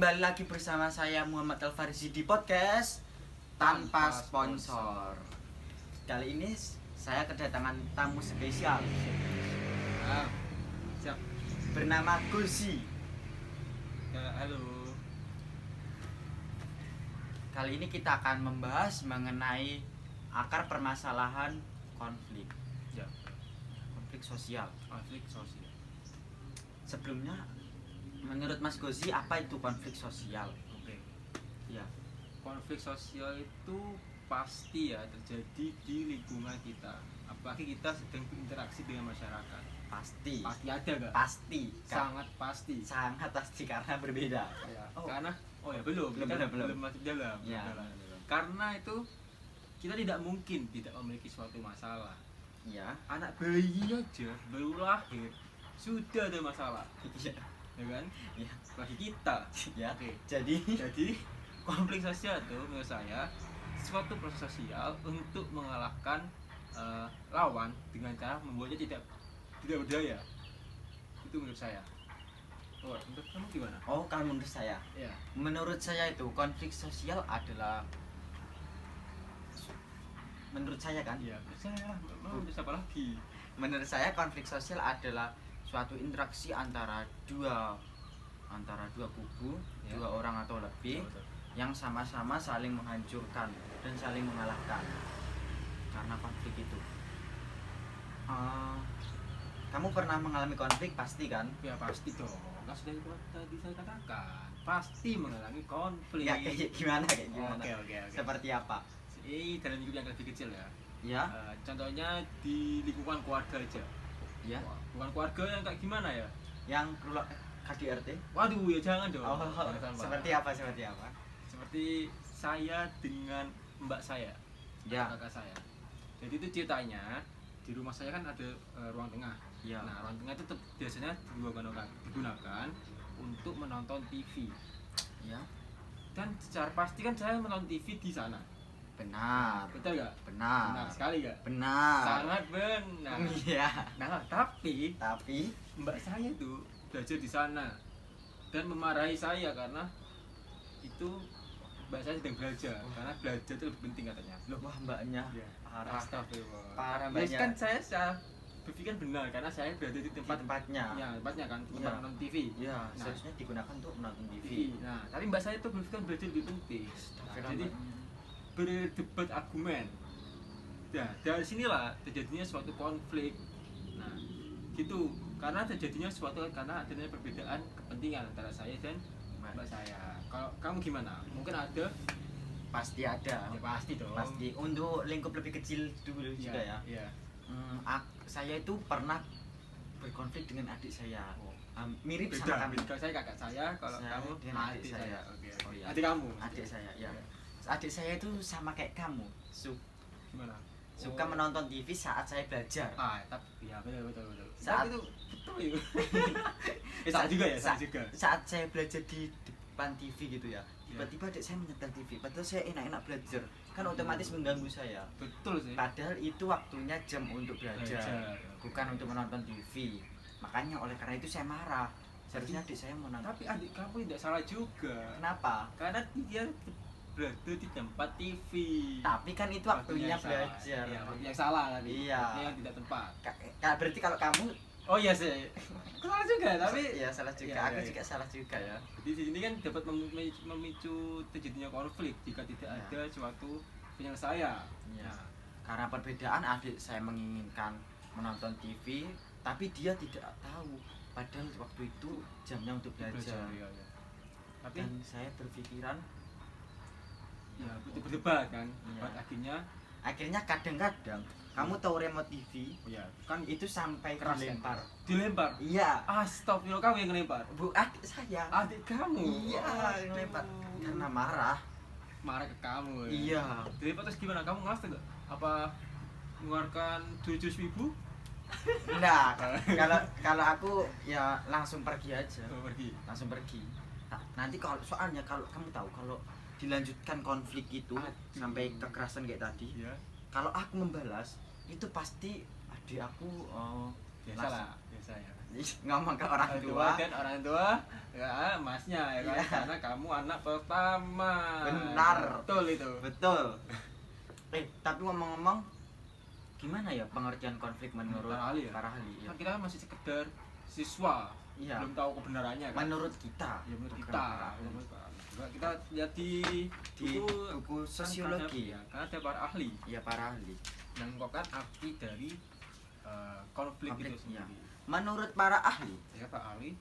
Kembali lagi bersama saya Muhammad Al-Farisi di podcast Tanpa Sponsor. Kali ini saya kedatangan tamu spesial Siap. bernama Gozi. Halo. Kali ini kita akan membahas mengenai akar permasalahan konflik Ya. konflik sosial. Konflik sosial. Sebelumnya, menurut Mas Gozi, apa itu konflik sosial? Oke. Ya, Konflik sosial itu pasti ya terjadi di lingkungan kita. Apalagi kita sedang berinteraksi dengan masyarakat. pasti. Pasti ada gak? Pasti. Sangat pasti. Sangat pasti karena berbeda. Ya. Oh. Karena belum masuk dalam. Ya. Karena itu kita tidak mungkin tidak memiliki suatu masalah. Ya. Anak bayi aja baru lahir sudah ada masalah, Iya. ya kan? Ya. Bagi kita. Ya. Oke. Jadi Konflik sosial itu menurut saya suatu proses sosial untuk mengalahkan lawan dengan cara membuatnya tidak berdaya. Itu menurut saya. Oh, menurut kamu gimana? kalau menurut saya itu konflik sosial adalah, menurut saya kan, Iya, menurut saya. Mau siapa lagi? menurut saya konflik sosial adalah suatu interaksi antara dua kubu, Ya. dua orang atau lebih, Betul. yang sama-sama saling menghancurkan dan saling mengalahkan karena konflik itu. Kamu pernah mengalami konflik pasti kan? Ya pasti dong. Kan sudah tadi saya katakan pasti mengalami konflik. Ya kayak gimana? Oke. Seperti apa? Dalam lingkup yang lebih kecil ya. Ya, Contohnya di lingkungan keluarga aja. ya. Bukan keluarga yang kayak gimana ya? Yang keluar KDRT? Waduh, ya jangan dong. Oh, Jangan sampai. seperti apa? Seperti saya dengan mbak saya, Ya, kakak saya. Jadi itu ceritanya di rumah saya kan ada ruang tengah. ya. Nah, ruang tengah itu biasanya digunakan untuk menonton TV. Ya, Dan secara pasti kan saya menonton TV di sana. benar. Betul nggak? Benar. Benar sekali nggak? Benar. Sangat benar. Iya. Nah, tapi Tapi mbak saya tuh belajar di sana dan memarahi saya karena itu mbak saya sedang belajar karena belajar itu lebih penting katanya. Loh, wah, mbaknya ya. parah. Astagfirullah. Parah Ya, mbaknya. kan saya berpikir benar karena saya berada di Tempatnya. ya, tempatnya kan tempat Iya. nonton TV. Ya, Nah. seharusnya digunakan untuk menonton TV. Nah, tapi mbak saya itu berpikir belajar lebih penting. Nah, jadi berdebat argumen. Nah, dari sinilah terjadinya suatu konflik. Nah, gitu. Karena terjadinya suatu karena adanya perbedaan kepentingan antara saya dan mbak saya. Kalau kamu gimana? Mungkin ada? Pasti ada. Ya pasti dong. Pasti. Untuk lingkup lebih kecil dulu juga ya. Iya. Saya itu pernah berkonflik dengan adik saya. Mirip Beda. sama kami. Kalau saya kakak saya, kalau Saya kamu dengan adik saya. Oke. Oh, iya. Adik kamu. Adik saya, ya. Adik saya itu sama kayak kamu. Gimana? Suka menonton TV saat saya belajar. Tapi ya betul. Saat- Tapi itu betul ya. Saat juga ya, saat juga. Saat saya belajar di depan TV gitu ya. Iya. Tiba-tiba adik saya menyetel TV. Padahal saya enak-enak belajar. Kan otomatis mengganggu saya. Betul sih. Padahal itu waktunya jam untuk belajar, bukan untuk menonton TV. Makanya oleh karena itu saya marah. Seharusnya adik saya menonton. Tapi adik kamu tidak salah juga. Kenapa? Karena dia berada di tempat TV. Tapi kan itu waktunya belajar. Iya, waktu yang salah tadi. Iya. Waktunya yang tidak tepat. Berarti kalau kamu, Oh iya sih. Salah juga, tapi ya salah juga. Iya, Aku iya, juga salah juga ya. di sini kan dapat memicu terjadinya konflik jika tidak Iya. ada suatu penyelesaian. Ya. Karena perbedaan, adik saya menginginkan menonton TV, tapi dia tidak tahu. Padahal waktu itu jamnya untuk belajar. Iya. Tapi Dan saya berpikiran, ya berdebat kan. Iya. Debat akhirnya kadang-kadang kamu tahu remote TV ya kan itu sampai keras dilempar. kan? Dilempar. Iya, Astagfirullah, kamu yang ngelempar. bu, adik saya. Adik kamu. Iya, yang lempar karena marah. Marah ke kamu ya. Iya. Dilempar terus gimana? Kamu ngelas enggak? Apa mengeluarkan 7.000? Nah, kalau aku ya langsung pergi aja. Pergi. Langsung pergi. Nanti soalnya kalau kamu tahu kalau dilanjutkan konflik itu sampai kekerasan kayak tadi, Iya. kalau aku membalas itu pasti adik aku biasa lah, biasa ya. ngomong ke orang tua. Dan orang tua ya masnya ya kan, Iya. karena kamu anak pertama. Benar. Betul itu. Betul. Tapi ngomong-ngomong, gimana ya pengertian konflik menurut Para ahli ya? para ahli? Ya. Kan kita kan masih sekedar siswa, Iya. belum tahu kebenarannya kan. Menurut kita, Ya menurut bukan kita. para ahli. Juga kita lihat di buku sosiologi ya, karena ada para ahli ya para ahli. yang mengungkapkan arti dari konflik Konflik, itu iya. sendiri. Menurut para ahli, Ya Pak ahli.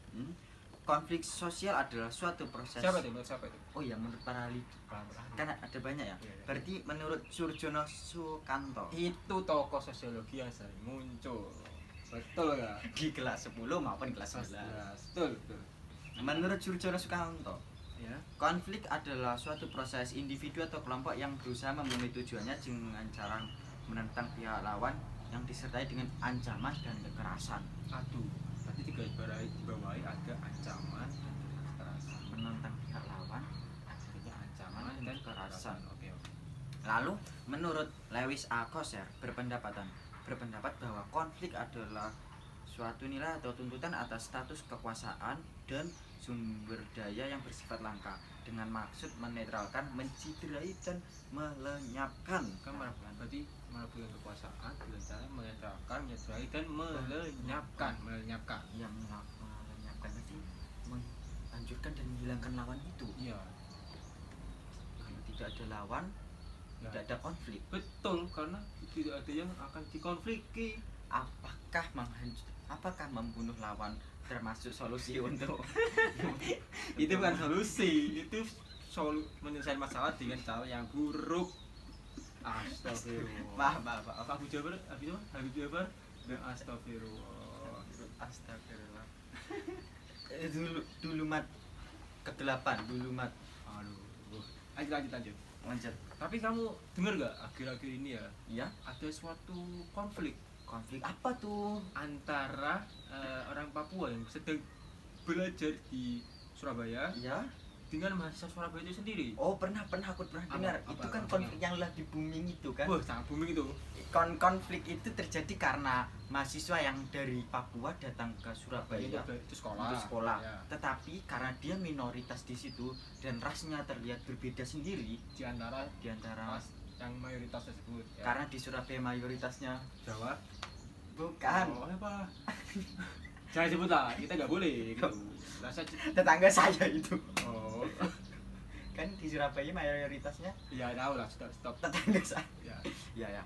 konflik sosial adalah suatu proses. Siapa itu? Menurut siapa itu? Oh ya, menurut para ahli. Para ahli. Kan ada banyak ya. Iya, iya. Berarti menurut Surjono Sukanto Itu tokoh sosiologi yang sering muncul. Betul ya? di kelas 10 maupun kelas 11. Betul, betul. Menurut Surjono Sukanto, Ya. konflik adalah suatu proses individu atau kelompok yang berusaha memenuhi tujuannya dengan cara menentang pihak lawan yang disertai dengan ancaman dan kekerasan. Aduh, berarti dibawahi ada ancaman dan kekerasan. Menentang pihak lawan Artinya ancaman dan dan kekerasan. Oke, oke. Lalu, menurut Lewis A. Kosser berpendapat bahwa konflik adalah suatu nilai atau tuntutan atas status kekuasaan dan sumber daya yang bersifat langka dengan maksud menetralkan, menciderai dan melenyapkan. Kan berarti merebutkan kekuasaan dengan cara menetralkan, menyadari dan melenyapkan. Yang melenyapkan berarti menghancurkan dan menghilangkan lawan itu. Iya. Kalau tidak ada lawan, Ya. tidak ada konflik. Betul, karena tidak ada yang akan dikonfliki. Apakah membunuh lawan termasuk solusi untuk Itu bukan solusi, itu menyelesaikan masalah dengan cara yang buruk. Astagfirullah. maaf Habib Jabar dan astagfirullah. astagfirullah. dulu mat ke-8 dulu mat. Aduh. Lanjut. Lanjut. Tapi kamu dengar gak akhir-akhir ini ya Ya, ada suatu konflik konflik apa tuh? antara orang Papua yang sedang belajar di Surabaya Ya. dengan mahasiswa Surabaya itu sendiri. Oh, pernah aku pernah dengar. Itu kan konflik yang lagi booming itu kan. Wah, sangat booming itu. Konflik itu terjadi karena mahasiswa yang dari Papua datang ke Surabaya Itu sekolah. untuk sekolah. Ya. Tetapi karena dia minoritas di situ dan rasnya terlihat berbeda sendiri Di antara di antara ras yang mayoritas tersebut. Ya. karena di Surabaya mayoritasnya Jawa. bukan Oh, apa? Jangan sebut lah, kita nggak boleh gitu. Rasa tetangga saya itu. oh. Kan di Surabaya mayoritasnya Ya tahu lah, stop. tetangga saya. Ya. Ya.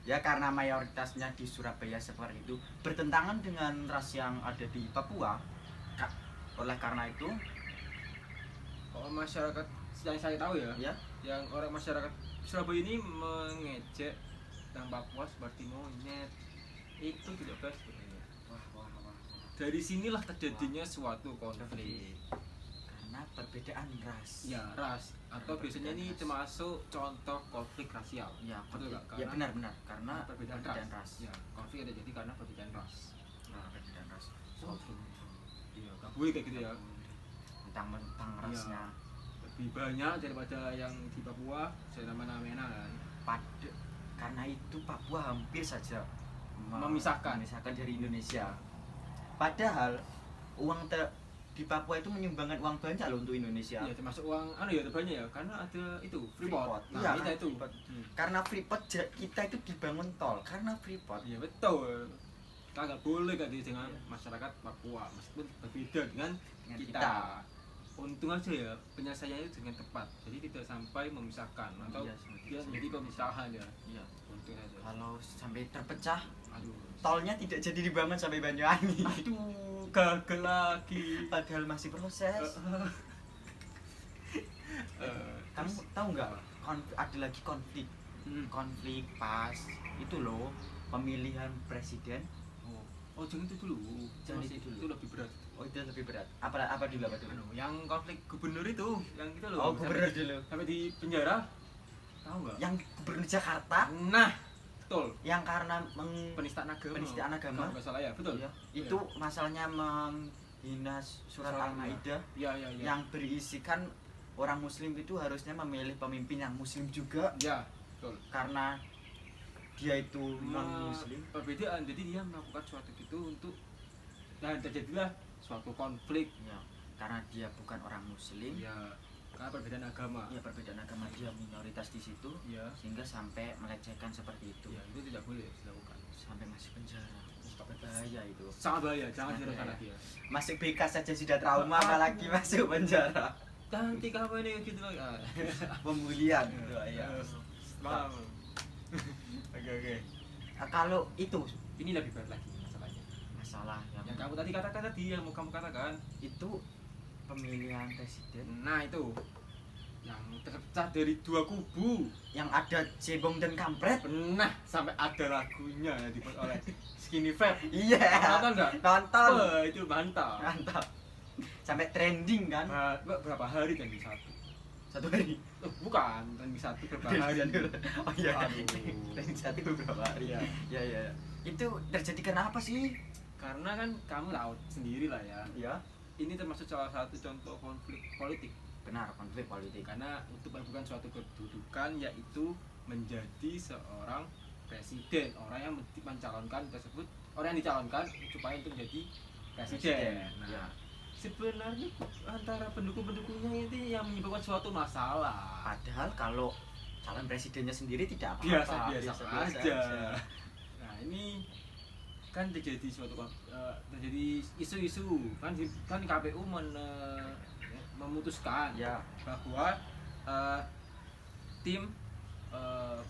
Ya karena mayoritasnya di Surabaya seperti itu bertentangan dengan ras yang ada di Papua. Oleh karena itu, Masyarakat yang saya tahu ya, ya, yang orang masyarakat Surabaya ini mengejek dan Papua seperti monyet. Itu tidak baik sebenarnya. wah. Dari sinilah terjadinya suatu konflik. Karena perbedaan ras. Ya, ras atau biasanya ini termasuk contoh konflik rasial. Ya, Betul nggak? ya Karena benar karena perbedaan ras. ras. Ya, konflik ada jadi karena perbedaan ras. Nah, perbedaan ras. Iya, nggak boleh kayak gitu ya. Tentang rasnya. Lebih banyak daripada yang di Papua, saya nama-namain kan. Karena itu Papua hampir saja Memisahkan dari Indonesia. Padahal di Papua itu menyumbangkan uang banyak loh untuk Indonesia. Iya, termasuk uang banyak ya, karena ada itu Freeport. Freeport. Nah, Iya, itu. Freeport. Karena Freeport kita itu dibangun tol karena Freeport. Iya, betul. Kita nggak boleh ganti dengan masyarakat Papua, meskipun berbeda dengan kita. Untung aja ya penyelesaiannya itu dengan tepat, jadi tidak sampai memisahkan atau Iya, dia menjadi pemisahan ya. Iya. Untung aja. Kalau sampai terpecah, Aduh. tolnya tidak jadi dibangun sampai Banyuwangi. Aduh, gagal lagi. Padahal masih proses. Kamu tahu nggak? Ada lagi konflik. Konflik pas itu loh pemilihan presiden. Oh, jangan itu dulu. Jangan itu dulu. Itu lebih berat. Oh, itu lebih berat. Apa dulu? Yang konflik gubernur itu, yang itu loh. Oh, gubernur dulu. Sampai di penjara. Tahu nggak? Yang gubernur Jakarta Nah, betul. yang karena Penistaan agama. agama. Kalau nggak salah ya, betul. Iya. Itu masalahnya menghina surat Al-Maidah Iya. yang berisikan orang muslim itu harusnya memilih pemimpin yang muslim juga Ya, betul. karena dia itu non muslim. Perbedaan, jadi dia melakukan suatu gitu untuk dan terjadilah suatu konflik Ya, karena dia bukan orang muslim. ya karena perbedaan agama. Ya, perbedaan agama, dia minoritas di situ, Ya, sehingga sampai melecehkan seperti itu. ya itu tidak boleh dilakukan. Sampai masuk penjara. Sangat bahaya itu. Sangat bahaya, jangan Sangat diteruskan bahaya. lagi ya. Masuk BK saja sudah trauma, apalagi masuk penjara. Nanti kamu ini gitu lagi. Pembulian gitu ya. Maaf. Oke. Nah, kalau itu Ini lebih berat lagi masalahnya. masalah Yang kamu tadi katakan tadi, yang mau kamu katakan. itu pemilihan presiden Nah itu yang terpecah dari dua kubu. yang ada cebong dan kampret. Nah sampai ada lagunya yang dibuat oleh Skinny Fat. Iya. Kamu nonton nggak? Nonton. Wah, itu mantap. Mantap. Sampai trending kan? Berapa hari dan satu? Satu hari. Bukan, trending satu berapa hari? Oh iya. Aduh. Trending satu beberapa hari. Iya. Ya. Itu terjadi kenapa sih? Karena kan kamu tahu sendiri lah ya. Ya. Ini termasuk salah satu contoh konflik politik. Benar, konflik politik. Karena untuk bukan suatu kedudukan, yaitu menjadi seorang presiden, orang yang mencalonkan tersebut, orang yang dicalonkan supaya untuk menjadi presiden. Nah, Ya. sebenarnya antara pendukung-pendukungnya itu yang menyebabkan suatu masalah. Padahal kalau calon presidennya sendiri tidak apa-apa. Biasa-biasa aja. Nah ini kan terjadi terjadi isu-isu kan KPU memutuskan Ya. bahwa tim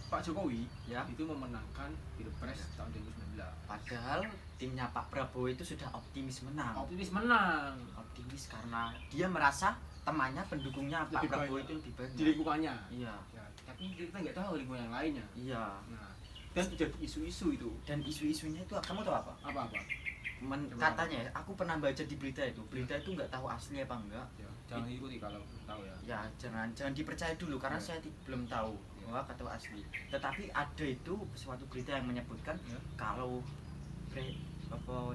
Pak Jokowi Ya. itu memenangkan Pilpres tahun 2019. Padahal timnya Pak Prabowo itu sudah optimis menang. Optimis menang Optimis karena dia merasa temannya pendukungnya Pak Lebih Prabowo banyak. itu lebih banyak. di lingkungannya. Iya. Ya, tapi kita nggak tahu lingkungan yang lainnya. Iya. Nah, dan terjadi isu-isu itu. Dan isu-isunya itu kamu tahu apa? Apa-apa? Katanya aku pernah baca di berita itu. Berita itu nggak tahu asli apa enggak. Ya, jangan ikuti kalau tahu ya. Ya jangan dipercaya dulu karena Ya. saya belum tahu bahwa atau asli. Tetapi ada itu suatu berita yang menyebutkan Ya. kalau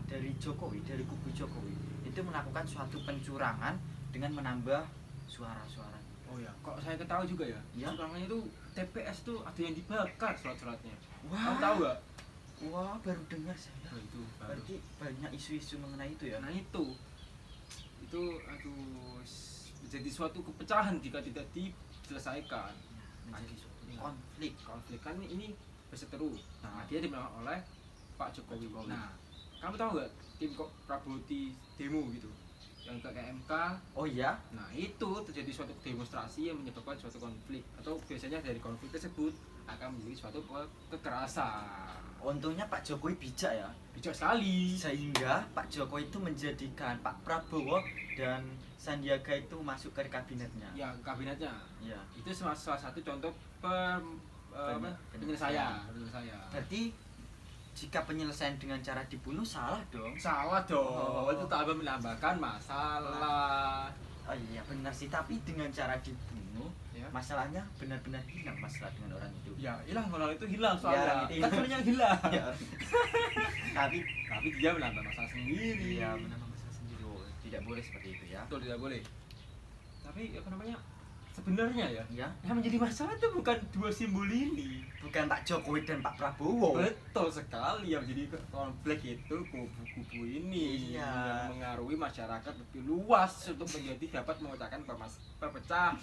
dari Jokowi, dari kubu Jokowi itu melakukan suatu pencurangan dengan menambah suara-suara. Oh ya, kok saya ketahui juga ya. Ya. Curangannya itu TPS tuh ada yang dibakar surat-suratnya. Wah. Kamu tahu nggak? Wah, baru dengar saya. Oh, itu baru. Berarti banyak isu-isu mengenai itu ya. Nah itu aduh menjadi suatu kepecahan jika tidak diselesaikan. Menjadi suatu Ya. konflik. Kan ini berseteru. Nah, dia dimenang oleh Pak Jokowi. Pak Jokowi. Nah, kamu tahu nggak tim kok Prabowo di demo gitu yang ke MK? Oh iya, Nah itu terjadi suatu demonstrasi yang menyebabkan suatu konflik, atau biasanya dari konflik tersebut akan menjadi suatu kekerasan. untungnya Pak Jokowi bijak ya. Bijak sekali. Sehingga Pak Jokowi itu menjadikan Pak Prabowo dan Sandiaga itu masuk ke kabinetnya. Ya kabinetnya. Iya. Itu salah satu contoh penyelesaian. Berarti jika penyelesaian dengan cara dibunuh salah dong. Salah dong. Oh. Itu tambah menambahkan masalah. Oh iya benar sih, tapi dengan cara dibunuh Ya. masalahnya benar-benar hilang masalah dengan orang itu. Ya, hilang orang itu hilang Ya, soalnya. orang itu Kan sebenarnya hilang. Ya. tapi Tapi dia menambah masalah sendiri. ya menambah masalah sendiri. Oh, tidak boleh seperti itu ya. Betul, tidak boleh. Tapi apa namanya? Sebenarnya ya, Ya, yang menjadi masalah itu bukan dua simbol ini. bukan Pak Jokowi dan Pak Prabowo. Betul sekali, yang menjadi konflik itu kubu-kubu ini Iya. yang mengaruhi masyarakat lebih luas untuk menjadi dapat memecahkan perpecahan.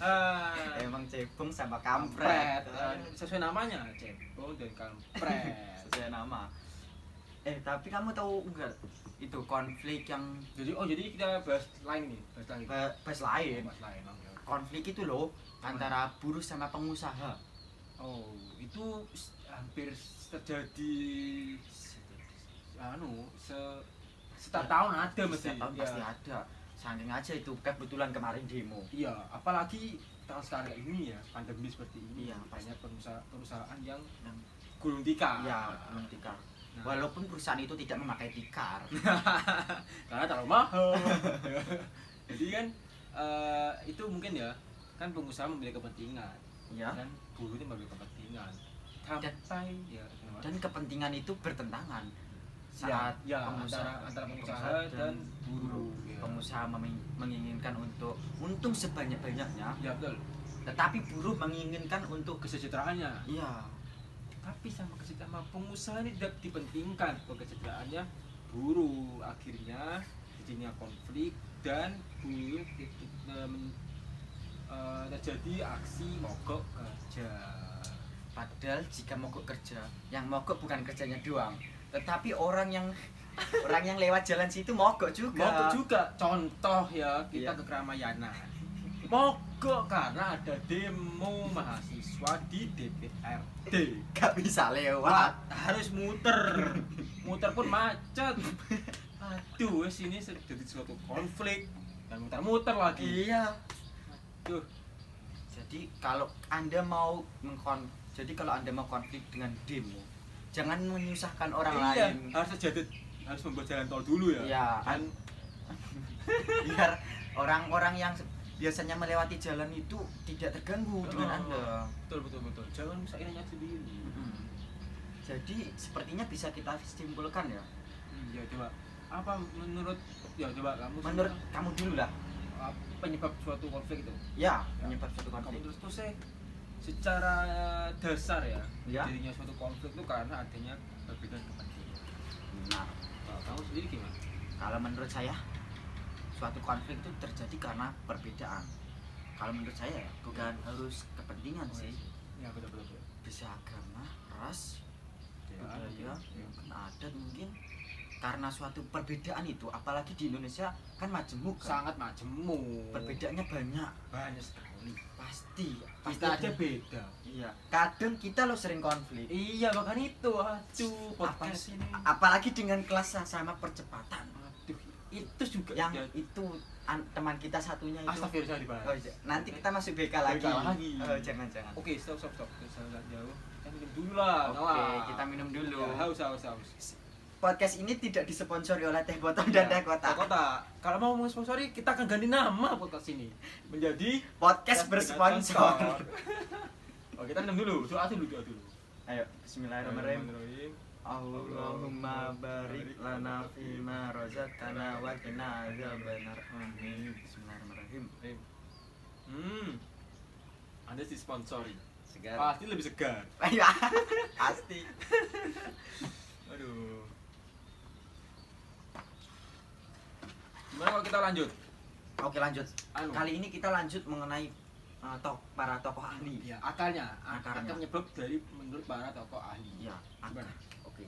Emang cebong sama Kampret, kampret. sesuai namanya, cebong dan kampret. Sesuai nama. Tapi kamu tahu enggak itu konflik yang Jadi kita bahas lain nih, bahas lain. bahas lain. Bahas lain, oke. Konflik itu loh antara buruh sama pengusaha. Oh, itu hampir terjadi setiap tahun ada mesti. Setiap tahun Ya. pasti ada. Saking aja itu kebetulan kemarin demo. Iya, apalagi tahun sekarang ini ya, pandemi seperti ini. Iya, banyak perusahaan yang Yang gulung tikar. ya belum tikar. Nah. Walaupun perusahaan itu tidak memakai tikar. Karena terlalu mahal. Jadi kan itu mungkin ya, kan pengusaha memiliki kepentingan, Ya. dan buruh itu memiliki kepentingan. Sampai ya, kenapa? Dan kepentingan itu bertentangan. Ya, Saat antara pengusaha dan buruh. Ya. Pengusaha menginginkan untuk untung sebanyak-banyaknya, Ya betul. tetapi buruh menginginkan untuk Kesejahteraannya. iya. tapi sama kesejahteraan pengusaha ini tidak dipentingkan. Kesejahteraannya buruh, akhirnya terjadinya konflik dan buruh terjadi aksi mogok kerja. Padahal jika mogok kerja, yang mogok bukan kerjanya doang, tetapi orang yang lewat jalan situ mogok juga. Mogok juga. Contoh ya, kita Iya. ke Keramayanan. Mogok karena ada demo mahasiswa di DPRD. Gak bisa Wah, lewat. harus muter. Muter pun macet. Aduh, wes ini jadi suatu konflik dan muter-muter lagi. Iya. Duh, Jadi kalau Anda mau konflik dengan demo, jangan menyusahkan orang iya, lain. harus membuat jalan tol dulu ya. Iya, Dan biar orang-orang yang biasanya melewati jalan itu tidak terganggu dengan Anda. betul. Jangan usahanya sendiri. Jadi sepertinya bisa kita simpulkan ya. Ya coba. Apa menurut kamu Menurut kamu dulu lah. penyebab suatu konflik itu? Ya, penyebab suatu konflik. Menurut saya secara dasar ya, Ya. jadinya suatu konflik itu karena adanya perbedaan kepentingan. Nah, Kalau kamu sendiri gimana? kalau menurut saya suatu konflik itu terjadi karena perbedaan. Kalau menurut saya ya, bukan harus kepentingan sih. Ya betul. Bisa agama, ras, budaya, Ya. mungkin adat mungkin. Karena suatu perbedaan itu, apalagi di Indonesia kan majemuk kan. Sangat majemuk. Perbedaannya banyak. Banyak sekali. Pasti Kita aja beda. Iya. Kadang kita lo sering konflik. Iya, bahkan itu. Aduh, podcast ini. Apalagi dengan kelas sama percepatan. Aduh, itu juga Yang ya, itu teman kita satunya itu. astagfirullah dibahas. Oh, iya. Nanti kita masuk BK lagi. BK lagi. Oh, jangan. Oke, stop. Jangan jauh. Kita minum dulu lah. Oke, kita minum dulu. Ya, haus. Podcast ini tidak disponsori oleh Teh Botol dan Teh Kotak. Kota. Kalau mau mensponsori, kita akan ganti nama podcast ini menjadi Podcast bersponsor. Oh, kita minum dulu. Doa dulu. Ayo, bismillahirrahmanirrahim. Allahumma barik lana fima razaqtana wa qina adzabannar. Amin. Bismillahirrahmanirrahim. Anda disponsori. Segar. Pasti lebih segar. Ya, pasti. Aduh. Gimana kalau kita lanjut? Oke, lanjut. Anu. Kali ini kita lanjut mengenai para tokoh ahli. Ya, akarnya Akarnya. akar penyebab dari menurut para tokoh ahli. Ya, akar. Gimana? Oke.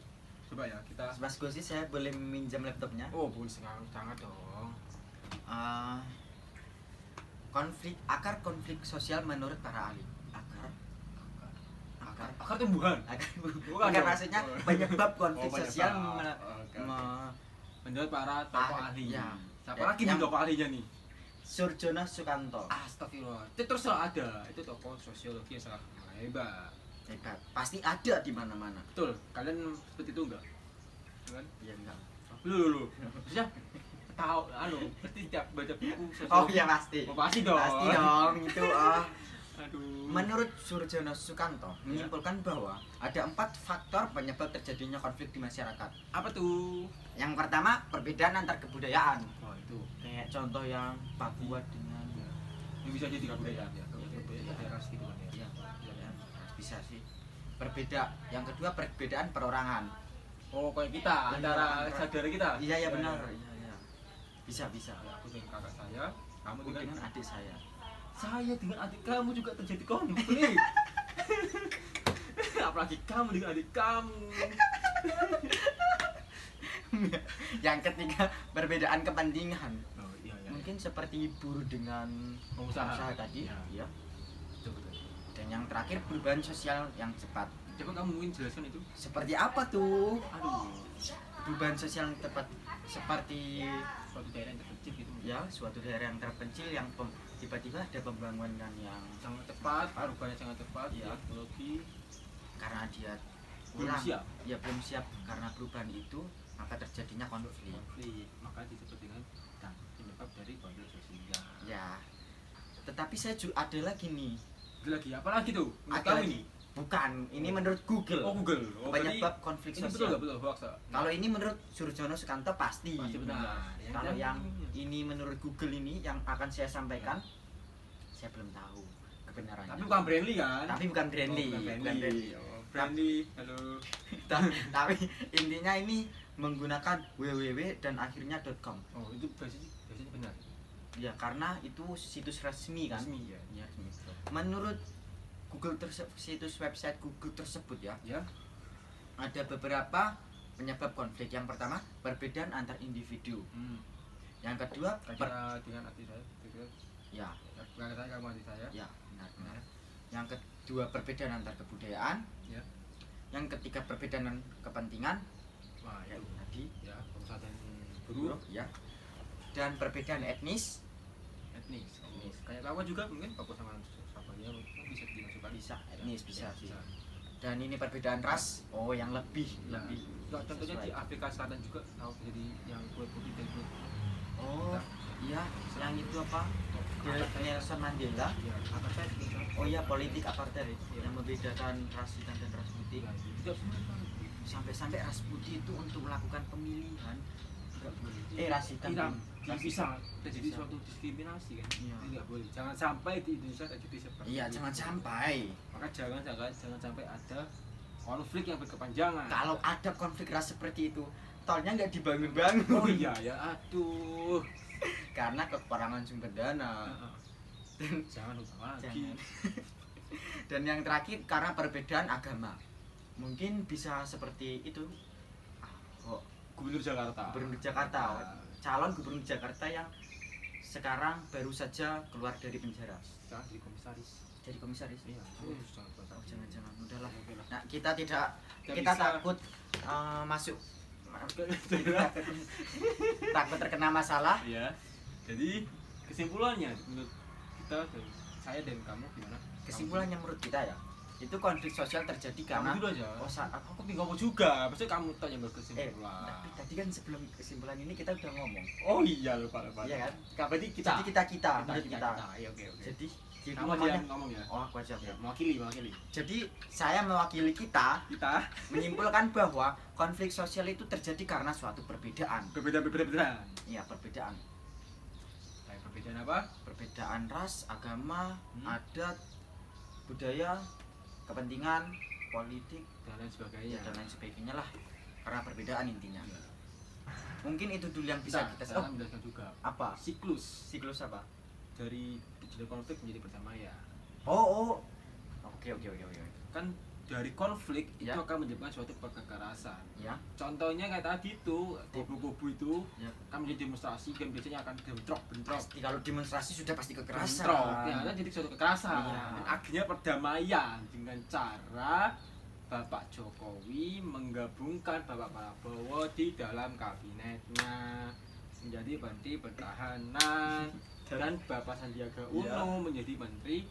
Coba ya kita. Mas Gosi, saya boleh minjam laptopnya? Oh, boleh sangat dong. Eh, akar konflik sosial menurut para ahli. Akar Tumbuhan. bukan dong. maksudnya penyebab konflik penyebab. sosial Oke. Menurut para tokoh ahli. Ya. Siapa lagi nih Yang- tokoh ahlinya nih? Surjono Sukanto. Astagfirullah. Itu terus ada. Itu tokoh sosiologi yang sangat hebat. Hebat. Pasti ada di mana-mana. Betul. Kalian seperti itu enggak? Kan? Iya enggak? Lu. Maksudnya tahu berarti tiap baca buku sosiologi. Oh iya pasti. Oh, pasti dong. Pasti dong itu. Aduh. Menurut Surjono Sukanto menyimpulkan bahwa ada 4 faktor penyebab terjadinya konflik di masyarakat. Apa tuh? Yang pertama, perbedaan antar kebudayaan. Oh, itu. Kayak contoh yang Papua dengan Ini bisa jadi kebudayaan ya. Kebudayaan ras gitu kan ya. ya, bisa sih. Yang kedua, perbedaan perorangan. Oh, kayak kita antara saudara kita. Iya benar. Iya. Bisa. Ya, aku dengan kakak saya, kamu Aku dengan dengan adik saya. saya dengan adik kamu juga terjadi konflik. Apalagi kamu dengan adik kamu. Yang ketiga, perbedaan kepentingan. Oh, iya. Mungkin seperti buruh dengan Pengusaha. tadi, Iya. ya. Betul. Dan yang terakhir, perubahan sosial yang cepat. Coba kamu mungkin jelaskan itu. Seperti apa tuh? Aduh, Perubahan sosial yang tepat seperti suatu daerah yang terpencil gitu. ya suatu daerah yang terpencil yang tiba-tiba ada pembangunan yang Sangat tepat, perubahannya sangat tepat. Iya. Teknologi karena dia belum kurang, siap. ya belum siap karena perubahan itu maka terjadinya konflik. Maka disebut dengan penyebab dari konflik sosial. Ya, tetapi saya juga ada lagi nih. Ada lagi, apa lagi tuh? Menurut Ada kamu lagi. ini? Bukan, ini menurut Google. Oh, Google. Oh, Penyebab konflik ini betul sosial. nggak betul hoax? Kalau ini menurut Surjono Sukanto pasti. Pasti benar. Kalau yang ini menurut Google ini yang akan saya sampaikan, saya belum tahu kebenarannya. tapi bukan Brandly kan? Tapi bukan Brandly. Oh, bukan Bukan Brandly. Brandly. Oh. friendly. Halo. Tapi intinya ini menggunakan www dan akhirnya .com. Oh, itu biasanya benar. Ya karena itu situs resmi kan. Resmi ya. Ya, resmi. Menurut situs website Google tersebut ya, Ya. ada beberapa penyebab konflik. Yang pertama, perbedaan antar individu. Yang kedua, Kira dengan hati saya, kira ya, kata kamu hati saya. ya, benar. Yang kedua, perbedaan antar kebudayaan. Ya. Yang ketiga, perbedaan kepentingan. Wah, Ya, itu tadi ya pengusaha dan buruh, ya. Dan perbedaan etnis etnis. Kayak kamu juga mungkin Papua sama Surabaya bisa dimasukkan. bisa, etnis bisa sih. Bisa. Dan ini perbedaan ras. Oh, yang lebih Ya. lebih. Contohnya di sesuai. Afrika Selatan juga tahu jadi yang kulit putih dan kulit Oh, iya, yang itu apa? Nelson Mandela. ya apa saya Oh iya, politik apartheid Iya. yang membedakan ras hitam dan ras putih. ya, juga Sampai-sampai ras putih itu untuk melakukan pemilihan nggak boleh. ras hitam. Tidak, Ras bisa hitam. terjadi Bisa. suatu diskriminasi kan. Iya. Itu nggak boleh. Jangan sampai di Indonesia terjadi seperti Iya, itu. jangan sampai. Maka jangan sampai ada konflik yang berkepanjangan. Kalau ada konflik ras seperti itu, tolnya nggak dibangun-bangun. Oh iya ya, aduh. Karena kekurangan sumber dana. Jangan lupa lagi. Jangan. Dan yang terakhir karena perbedaan agama. Mungkin bisa seperti itu. Oh, Gubernur Jakarta. Gubernur Jakarta. Calon gubernur Jakarta yang sekarang baru saja keluar dari penjara. Sekarang jadi komisaris. Jadi komisaris. Iya. Oh, jangan-jangan udahlah. Oke lah. Nah, kita tidak Nggak kita bisa. takut masuk takut terkena masalah. Iya. Jadi kesimpulannya menurut kita dan saya dan kamu gimana? Kesimpulannya menurut kita ya, itu konflik sosial terjadi karena Kamu dulu aja. oh, Aku bingung juga. Maksudnya kamu tuh yang berkesimpulan. tapi tadi kan sebelum kesimpulan ini kita udah ngomong. Oh iya lupa. Iya kan? Berarti Jadi kita menurut kita. Iya oke. Jadi Kamu aja yang ngomong ya. oh aku aja. Ya, mewakili. Jadi saya mewakili kita Kita menyimpulkan bahwa konflik sosial itu terjadi karena suatu perbedaan. berbeda. Iya, perbedaan. Kayak perbedaan apa? Perbedaan ras, agama, Hmm. adat, budaya, kepentingan, politik, Dan lain sebagainya. dan lain sebagainya lah. Karena perbedaan intinya. Iya. Mungkin itu dulu yang bisa kita saya akan menjelaskan juga apa? siklus Siklus apa? dari konflik menjadi perdamaian. Oh. Oke. Kan dari konflik Ya. itu akan menyebabkan suatu kekerasan. Ya. Contohnya kayak tadi itu kubu-kubu itu Ya. kan menjadi demonstrasi kan biasanya akan bentrok. Pasti kalau demonstrasi sudah pasti kekerasan. Bentrok. Ya, kan jadi suatu kekerasan. Iya. Dan akhirnya perdamaian dengan cara Bapak Jokowi menggabungkan Bapak Prabowo di dalam kabinetnya menjadi Menteri Pertahanan dan Bapak Sandiaga Uno Iya. menjadi Menteri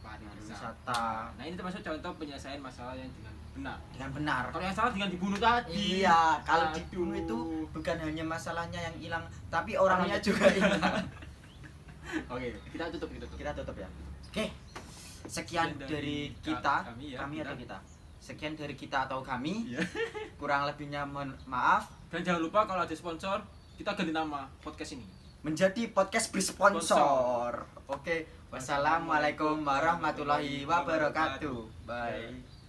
Pariwisata. Wisata Nah ini termasuk contoh penyelesaian masalah yang dengan benar. dengan benar. Kalau yang salah dengan dibunuh tadi. Iya, kalau Aduh. dibunuh itu bukan hanya masalahnya yang hilang, tapi orangnya juga hilang. Oke, kita tutup. Kita tutup ya. Oke. Sekian Sekian dari dari kita, kami ya, kami kita. atau kita. Sekian dari kita atau kami. Iya. Kurang lebihnya mohon maaf. Dan jangan lupa kalau ada sponsor, kita ganti nama podcast ini. Menjadi podcast bersponsor. Oke. Wassalamualaikum warahmatullahi wabarakatuh. Bye.